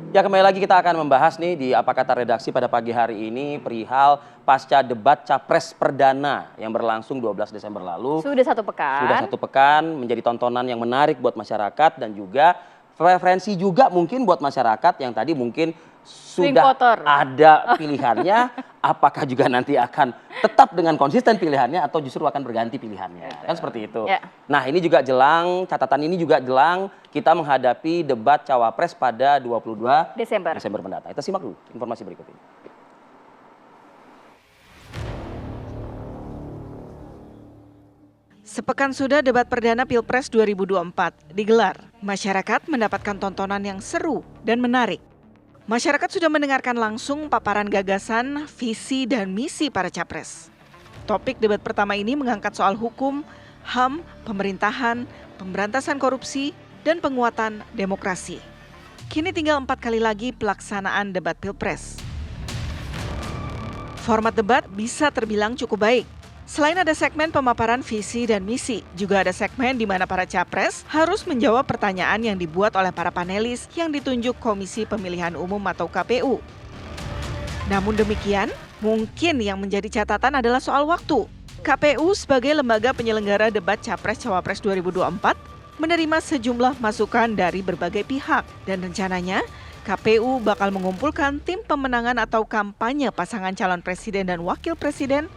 Ya, kembali lagi kita akan membahas nih di Apa Kata Redaksi pada pagi hari ini perihal pasca debat Capres Perdana yang berlangsung 12 Desember lalu. Sudah satu pekan. Sudah satu pekan, menjadi tontonan yang menarik buat masyarakat dan juga referensi juga mungkin buat masyarakat yang tadi mungkin sudah ada pilihannya, apakah juga nanti akan tetap dengan konsisten pilihannya atau justru akan berganti pilihannya. Kan seperti itu. Ya. Nah, ini juga jelang, catatan ini juga jelang kita menghadapi debat Cawapres pada 22 Desember mendatang. Kita simak dulu informasi berikut ini. Sepekan sudah debat perdana Pilpres 2024 digelar. Masyarakat mendapatkan tontonan yang seru dan menarik. Masyarakat sudah mendengarkan langsung paparan gagasan, visi, dan misi para capres. Topik debat pertama ini mengangkat soal hukum, HAM, pemerintahan, pemberantasan korupsi, dan penguatan demokrasi. Kini tinggal 4 kali lagi pelaksanaan debat Pilpres. Format debat bisa terbilang cukup baik. Selain ada segmen pemaparan visi dan misi, juga ada segmen di mana para capres harus menjawab pertanyaan yang dibuat oleh para panelis yang ditunjuk Komisi Pemilihan Umum atau KPU. Namun demikian, mungkin yang menjadi catatan adalah soal waktu. KPU sebagai lembaga penyelenggara debat Capres-Cawapres 2024 menerima sejumlah masukan dari berbagai pihak dan rencananya KPU bakal mengumpulkan tim pemenangan atau kampanye pasangan calon presiden dan wakil presiden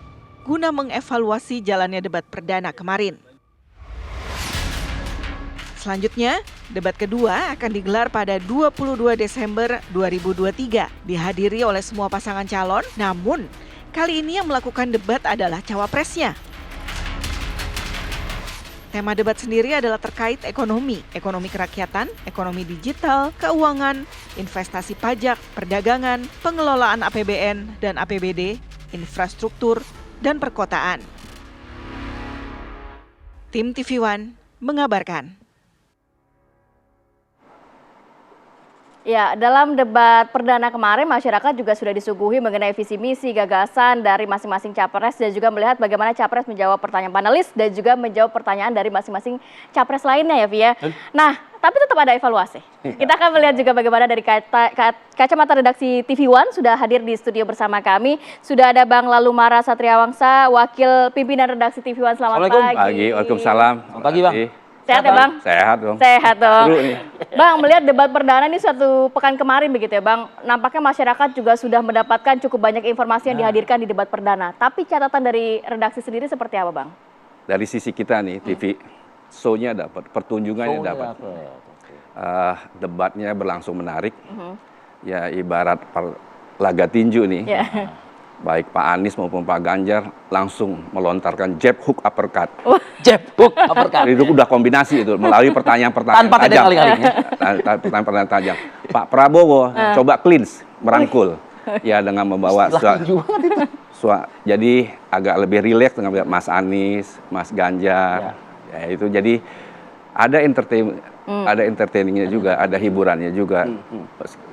guna mengevaluasi jalannya debat perdana kemarin. Selanjutnya, debat kedua akan digelar pada 22 Desember 2023, dihadiri oleh semua pasangan calon, namun kali ini yang melakukan debat adalah cawapresnya. Tema debat sendiri adalah terkait ekonomi kerakyatan, ekonomi digital, keuangan, investasi pajak, perdagangan, pengelolaan APBN dan APBD, infrastruktur, dan perkotaan. Tim TV One mengabarkan. Ya, dalam debat perdana kemarin masyarakat juga sudah disuguhi mengenai visi misi gagasan dari masing-masing capres dan juga melihat bagaimana capres menjawab pertanyaan panelis dan juga menjawab pertanyaan dari masing-masing capres lainnya ya, Via. Nah, tapi tetap ada evaluasi. Kita akan melihat juga bagaimana dari kacamata redaksi TV One sudah hadir di studio bersama kami. Sudah ada Bang Lalumara Satriawangsa, Wakil Pimpinan Redaksi TV One. Selamat pagi. Waalaikumsalam. Selamat pagi, Bang. Sehat ya, Bang? Sehat dong. Sehat dong. Seru nih. Bang, melihat debat perdana ini suatu pekan kemarin begitu ya, Bang. Nampaknya masyarakat juga sudah mendapatkan cukup banyak informasi yang dihadirkan di debat perdana. Tapi catatan dari redaksi sendiri seperti apa, Bang? Dari sisi kita nih, TV, show-nya dapat, pertunjukannya dapat. Debatnya berlangsung menarik. Ya, ibarat laga tinju nih. Baik Pak Anies maupun Pak Ganjar langsung melontarkan jab, hook, uppercut. Jab, hook, uppercut. Itu udah kombinasi itu melalui pertanyaan-pertanyaan tanpa tajam. Pertanyaan tajam. Pak Prabowo coba cleanse, merangkul. Ya dengan membawa jadi agak lebih rileks dengan Mas Anies, Mas Ganjar. Ya itu jadi ada entertainingnya juga, ada hiburannya juga.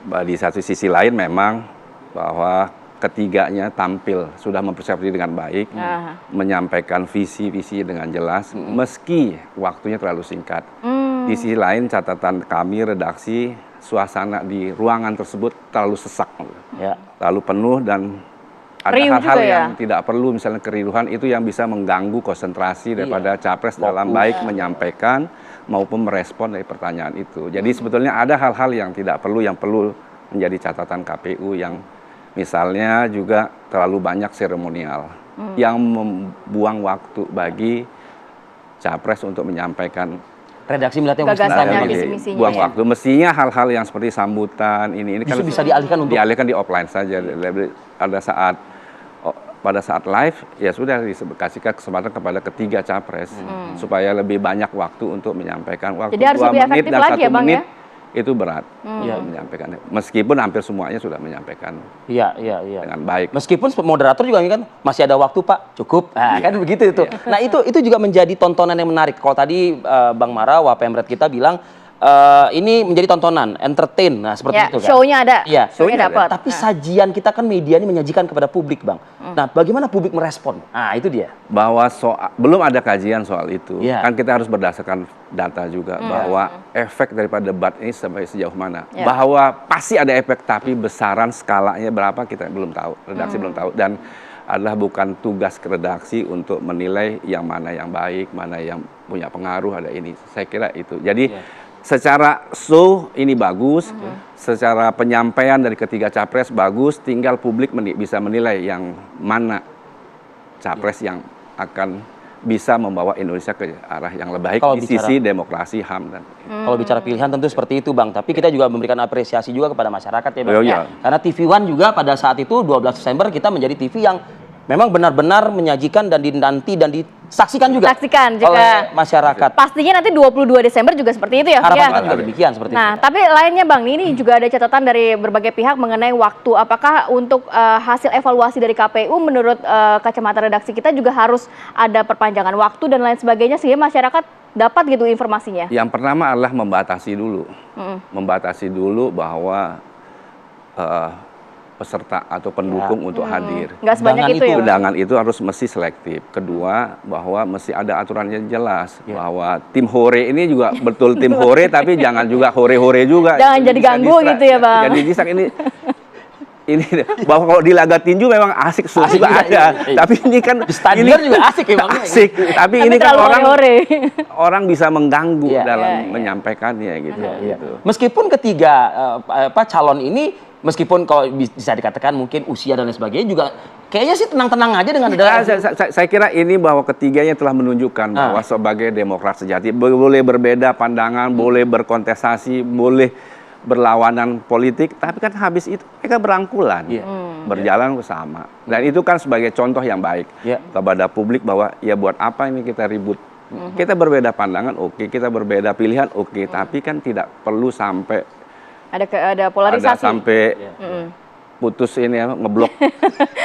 Di satu sisi lain memang bahwa ketiganya tampil sudah mempersiapkan diri dengan baik, menyampaikan visi-visi dengan jelas, meski waktunya terlalu singkat. Di sisi lain catatan kami redaksi suasana di ruangan tersebut terlalu sesak, terlalu penuh dan ada hal-hal yang tidak perlu, misalnya keriuhan itu yang bisa mengganggu konsentrasi daripada capres dalam baik menyampaikan maupun merespon dari pertanyaan itu. Jadi sebetulnya ada hal-hal yang tidak perlu, yang perlu menjadi catatan KPU yang misalnya juga terlalu banyak seremonial yang membuang waktu bagi capres untuk menyampaikan redaksi melihatnya gagasannya, visi-misinya. Buang waktu. Mestinya hal-hal yang seperti sambutan ini kan bisa dialihkan di offline saja. Pada saat live ya sudah dikasihkan kesempatan kepada ketiga capres supaya lebih banyak waktu untuk menyampaikan. Waktu jadi harus lebih efektif lagi ya, Bang, ya? Itu berat menyampaikan. Meskipun hampir semuanya sudah menyampaikan dengan baik. Meskipun moderator juga kan masih ada waktu Pak, cukup. Nah, kan begitu itu. Nah itu juga menjadi tontonan yang menarik. Kalau tadi Bang Mara, Wapemret kita bilang ini menjadi tontonan, entertain, nah seperti Ya, itu kan. show-nya ada. Iya, Show-nya dapat. Tapi sajian kita kan media ini menyajikan kepada publik, Bang. Nah, bagaimana publik merespon? Nah, itu dia. Bahwa belum ada kajian soal itu. Iya. Kan kita harus berdasarkan data juga bahwa efek daripada debat ini sampai sejauh mana. Iya. Bahwa pasti ada efek, tapi besaran skalanya berapa kita belum tahu. Redaksi belum tahu, dan adalah bukan tugas redaksi untuk menilai yang mana yang baik, mana yang punya pengaruh, ada ini. Saya kira itu. Jadi secara show ini bagus, secara penyampaian dari ketiga capres bagus, tinggal publik bisa menilai yang mana capres yang akan bisa membawa Indonesia ke arah yang lebih baik Kalau di bicara- sisi demokrasi, HAM dan Kalau bicara pilihan tentu seperti itu, Bang. Tapi kita juga memberikan apresiasi juga kepada masyarakat ya, Bang. Oh, iya. Karena TV One juga pada saat itu 12 Desember kita menjadi TV yang memang benar-benar menyajikan dan dinanti dan disaksikan juga, Saksikan juga. oleh masyarakat. Pastinya nanti 22 Desember juga seperti itu ya. Harapan Iya. kita juga demikian seperti Nah, itu. tapi lainnya Bang, ini juga ada catatan dari berbagai pihak mengenai waktu. Apakah untuk hasil evaluasi dari KPU menurut kacamata redaksi kita juga harus ada perpanjangan waktu dan lain sebagainya sehingga masyarakat dapat gitu informasinya? yang pertama adalah membatasi dulu. Membatasi dulu bahwa peserta atau pendukung untuk hadir. Nggak sebanyak Undangan itu ya, Bang? Undangan itu harus mesti selektif. Kedua, bahwa mesti ada aturannya jelas. Bahwa tim hore ini juga betul tim hore, tapi jangan juga hore-hore juga. Jangan Itu jadi bisa ganggu distract. gitu ya, Bang? Jadi disak ini bahwa kalau di laga tinju memang asik Asik juga juga, ada. iya. Tapi ini kan Di stadion juga asik ya, Bang. asik. Tapi Tapi ini kan terlalu orang hore-hore. bisa mengganggu Iya. dalam Iya, iya. menyampaikannya gitu. Iya. gitu. Meskipun ketiga calon ini, meskipun kalau bisa dikatakan mungkin usia dan lain sebagainya juga kayaknya sih tenang-tenang aja dengan Nah, ada saya kira ini bahwa ketiganya telah menunjukkan bahwa sebagai demokrat sejati boleh berbeda pandangan, boleh berkontestasi, boleh berlawanan politik, tapi kan habis itu mereka berangkulan, Iya. berjalan bersama. Dan itu kan sebagai contoh yang baik Iya. kepada publik bahwa ya buat apa ini kita ribut. Kita berbeda pandangan, oke, kita berbeda pilihan, oke, tapi kan tidak perlu sampai Ada ada polarisasi. sampai putus ini ya, ngeblok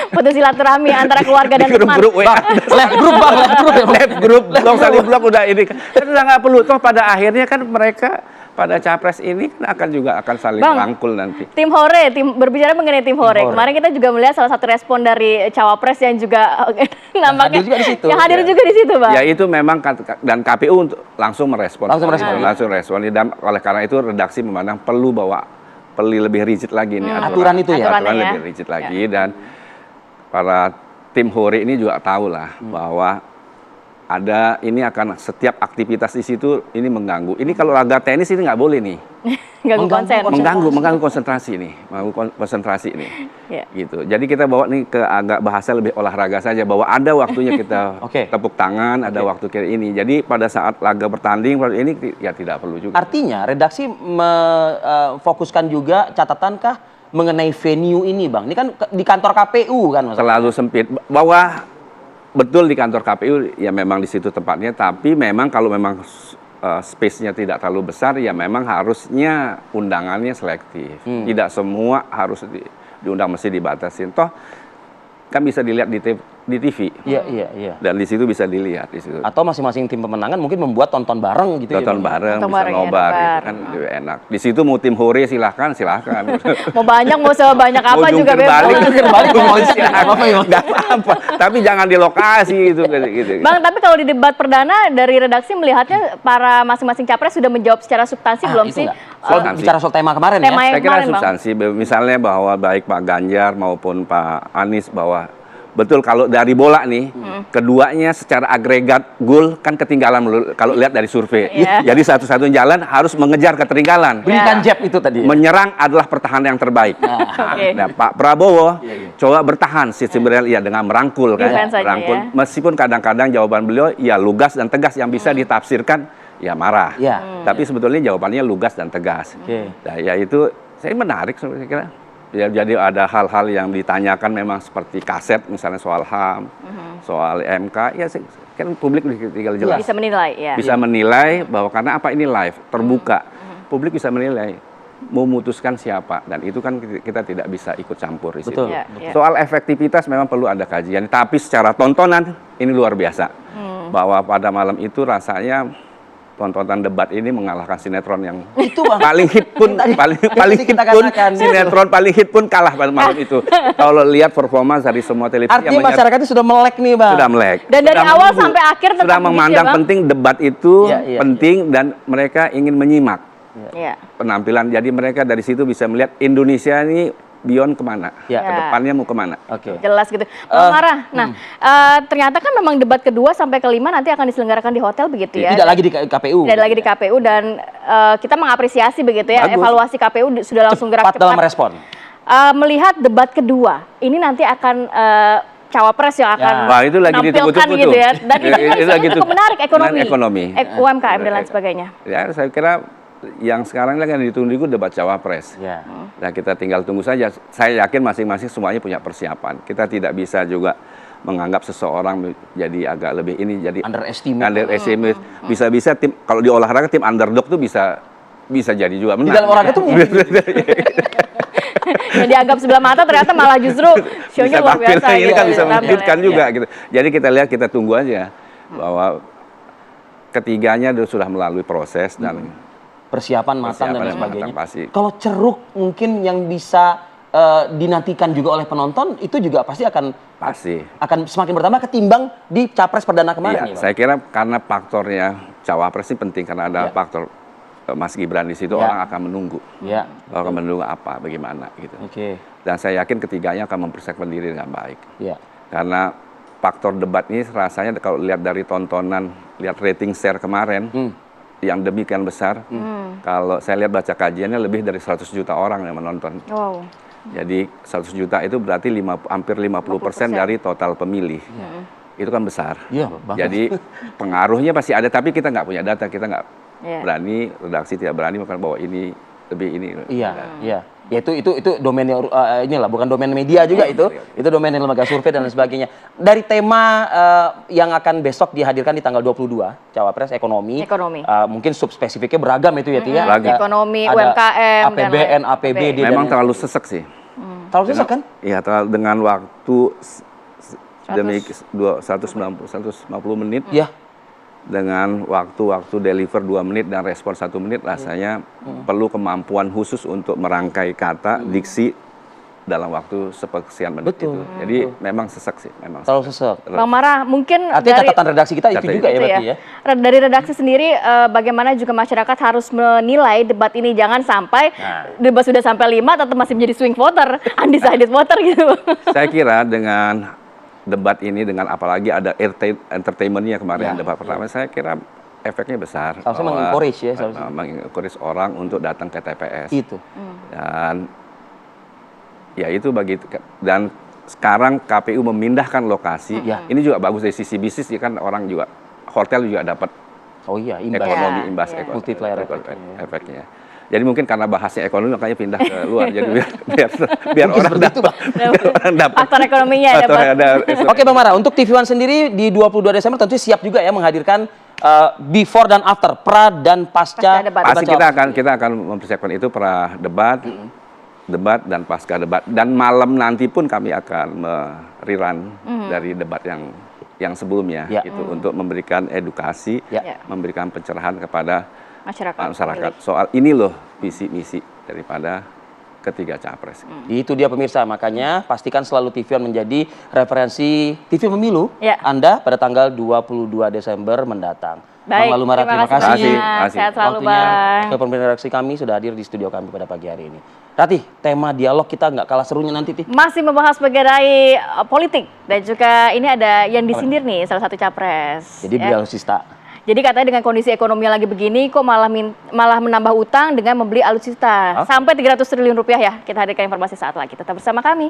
Putus silaturahmi antara keluarga dan teman. grup WA. left group, Bang, left group ya, Bang. Left group, blok saling blok udah ini kan udah nggak perlu. Toh pada akhirnya kan mereka pada capres ini kan akan saling Bang, rangkul nanti. Tim hore, berbicara mengenai tim hore. hore. Kemarin kita juga melihat salah satu respon dari cawapres yang juga nampaknya hadir juga di situ. yang hadir Ya. juga di situ, Bang. Ya itu memang dan KPU langsung merespon. Langsung merespon. Dan oleh karena itu redaksi memandang perlu lebih rigid lagi nih Aturan itu ya? Aturan Aturannya lebih ya. rigid lagi dan para tim hore ini juga tahu lah bahwa ada ini akan setiap aktivitas di situ ini mengganggu. Ini kalau laga tenis ini nggak boleh nih. Ganggu konsen. Mengganggu konsentrasi nih, konsentrasi nih. Ya. Gitu. Jadi kita bawa nih ke agak bahasa lebih olahraga saja bahwa ada waktunya kita Oke. tepuk tangan, ada waktu kayak ini. Jadi pada saat laga bertanding ini ya tidak perlu juga. Artinya redaksi fokuskan juga catatankah mengenai venue ini, Bang? Ini kan di kantor KPU kan, Mas? Terlalu sempit bahwa betul di kantor KPU ya memang di situ tempatnya, tapi memang kalau memang space-nya tidak terlalu besar ya memang harusnya undangannya selektif. Tidak semua harus diundang, mesti dibatasin. Toh kan bisa dilihat di TV. Iya. Dan di situ bisa dilihat di situ. Atau masing-masing tim pemenangan mungkin membuat tonton bareng gitu Tonton ya, Bang? bareng, Tonton bisa bareng, ya, nobar, nobar. gitu kan lebih enak. Di situ mau tim hore silahkan. Mau banyak, mau sebanyak apa Mau juga jungkir bebas. balik, Jungkir balik, mau silahkan. nggak apa-apa ya, Bang? Nggak apa-apa. Tapi jangan di lokasi gitu. Bang, tapi kalau di debat perdana dari redaksi melihatnya para masing-masing capres sudah menjawab secara substansi belum itu sih? nggak? Soal bicara soal tema kemarin Tema ya. yang Saya kira kemarin, Bang. substansi, misalnya bahwa baik Pak Ganjar maupun Pak Anies bahwa betul kalau dari bola nih, keduanya secara agregat gol kan ketinggalan kalau lihat dari survei. Iya. Jadi satu-satunya jalan harus mengejar ketertinggalan. Berikan jab itu tadi. Menyerang adalah pertahanan yang terbaik. Oke. Nah, Pak Prabowo coba bertahan sebenarnya ya dengan merangkul kan. Defense saja, Merangkul. ya. Meskipun kadang-kadang jawaban beliau ya lugas dan tegas yang bisa ditafsirkan ya marah. Iya. Tapi sebetulnya jawabannya lugas dan tegas. Oke. Nah, ya itu saya menarik saya kira. Ya, jadi ada hal-hal yang ditanyakan memang seperti kaset misalnya soal HAM, soal MK, ya kan publik tinggal jelas. Bisa menilai, ya. Bisa menilai bahwa karena apa ini live, terbuka. Publik bisa menilai, memutuskan siapa, dan itu kan kita tidak bisa ikut campur di situ. Betul. Ya, ya. Soal efektivitas memang perlu ada kajian, tapi secara tontonan ini luar biasa. Bahwa pada malam itu rasanya tontonan debat ini mengalahkan sinetron yang Itu, Bang. paling hit pun paling hit kita pun katakan. sinetron paling hit pun kalah pada malam itu. Kalau lihat performa dari semua televisi Artinya yang masyarakatnya sudah melek nih, Bang. sudah melek. Dan dari Sudah awal menunggu. sampai akhir tetap sudah begitu memandang ya, Bang? penting debat itu Iya. penting dan mereka ingin menyimak Iya. penampilan. Jadi mereka dari situ bisa melihat Indonesia ini beyond kemana, Ya. ke depannya mau kemana. Oke. Jelas gitu. Bang Mara, nah ternyata kan memang debat kedua sampai kelima nanti akan diselenggarakan di hotel begitu ya? Tidak lagi di KPU. Tidak lagi di KPU dan kita mengapresiasi begitu ya, Bagus. evaluasi KPU sudah langsung gerak Cepat dalam respon. Melihat debat kedua, ini nanti akan cawapres yang akan Wah, itu lagi menampilkan ditunggu-tunggu gitu tuh. ya. Dan itu Lagi cukup menarik, ekonomi, ekonomi. UMKM dan lain sebagainya. Ya, saya kira yang sekarang lagi yang ditunggu debat cawapres. Ya. Nah, kita tinggal tunggu saja. Saya yakin masing-masing semuanya punya persiapan. Kita tidak bisa juga menganggap seseorang jadi agak lebih ini jadi underestimate. Bisa-bisa tim kalau di olahraga tim underdog tuh bisa jadi juga menang. Di dalam olahraga tuh mungkin. Yang dianggap sebelah mata ternyata malah justru show-nya luar biasa. Ini kan bisa tampil mengejutkan ya. juga gitu. Jadi kita lihat, kita tunggu aja bahwa ketiganya sudah melalui proses dan Persiapan matang dan Persiapan yang sebagainya. matang, pasti. Kalau ceruk mungkin yang bisa dinantikan juga oleh penonton itu juga pasti akan semakin bertambah ketimbang di Capres perdana kemarin. Iya, Ya, Bang? saya kira karena faktornya cawapres ini penting karena ada faktor Mas Gibran di situ, orang akan menunggu. Ya. Orang akan menunggu apa, bagaimana gitu. Oke. Dan saya yakin ketiganya akan mempersiapkan diri dengan baik. Ya. Karena faktor debat ini rasanya kalau lihat dari tontonan, lihat rating share kemarin yang demikian besar. Kalau saya lihat baca kajiannya lebih dari 100 juta orang yang menonton. Wow. Jadi 100 juta itu berarti hampir 50% dari total pemilih. Itu kan besar. Iya, banget. Jadi pengaruhnya pasti ada, tapi kita nggak punya data, kita nggak Iya. berani, redaksi tidak berani makan bahwa ini lebih ini. Iya, iya. Ya itu domainnya inilah, bukan domain media juga itu. Itu domain lembaga survei dan lain sebagainya. Dari tema yang akan besok dihadirkan di tanggal 22, Cawapres ekonomi. Mungkin subspesifiknya beragam itu ya, Tia. Beragam. Ekonomi, Ada UMKM, APBN, APBD. Memang dan terlalu sesek sih. terlalu susah kan? Iya, dengan waktu demi 150 menit. Iya. Dengan waktu deliver 2 menit dan respon 1 menit, rasanya perlu kemampuan khusus untuk merangkai kata, diksi dalam waktu sekian menit. Betul. Itu. Jadi memang sesek sih, memang. Terlalu sesek. Bang Mara, mungkin Artinya catatan redaksi kita itu juga ya gitu berarti ya. Dari redaksi sendiri, bagaimana juga masyarakat harus menilai debat ini, jangan sampai debat sudah sampai 5 tetap masih menjadi swing voter, undecided voter gitu. Saya kira dengan debat ini, dengan apalagi ada entertainment-nya kemarin debat pertama, saya kira efeknya besar. Harusnya mengencourage ya. Mengencourage orang untuk datang ke TPS. Itu. Dan ya itu dan sekarang KPU memindahkan lokasi. Ini juga bagus dari sisi bisnis, ya kan orang juga hotel juga dapat ekonomi, imbas ekonomi, multiplier efeknya. Jadi mungkin karena bahasnya ekonomi makanya pindah ke luar, jadi biar orang dapat Faktor ekonominya dapat. Oke Bang Mara, untuk TV One sendiri di 22 Desember tentu siap juga ya menghadirkan before dan after, pra dan pasca debat. Pasti kita akan mempersiapkan itu pra debat, debat dan pasca debat, dan malam nanti pun kami akan rerun dari debat yang sebelumnya gitu, untuk memberikan edukasi, memberikan pencerahan kepada masyarakat soal ini loh visi misi daripada ketiga capres. Itu dia pemirsa, makanya pastikan selalu TV One menjadi referensi TV pemilu Anda pada tanggal 22 Desember mendatang. Baik, Bang Lalu Mara, terima kasih. Sehat selalu Waktunya Bang. Pemirsa redaksi kami sudah hadir di studio kami pada pagi hari ini. Ratih, tema dialog kita nggak kalah serunya nanti, Tih. Masih membahas mengenai politik dan juga ini ada yang disindir nih salah satu capres. Jadi beli alutsista. Jadi katanya dengan kondisi ekonomi yang lagi begini kok malah menambah utang dengan membeli alutsista sampai 300 triliun rupiah ya. Kita hadirkan informasi saat lagi. Tetap bersama kami.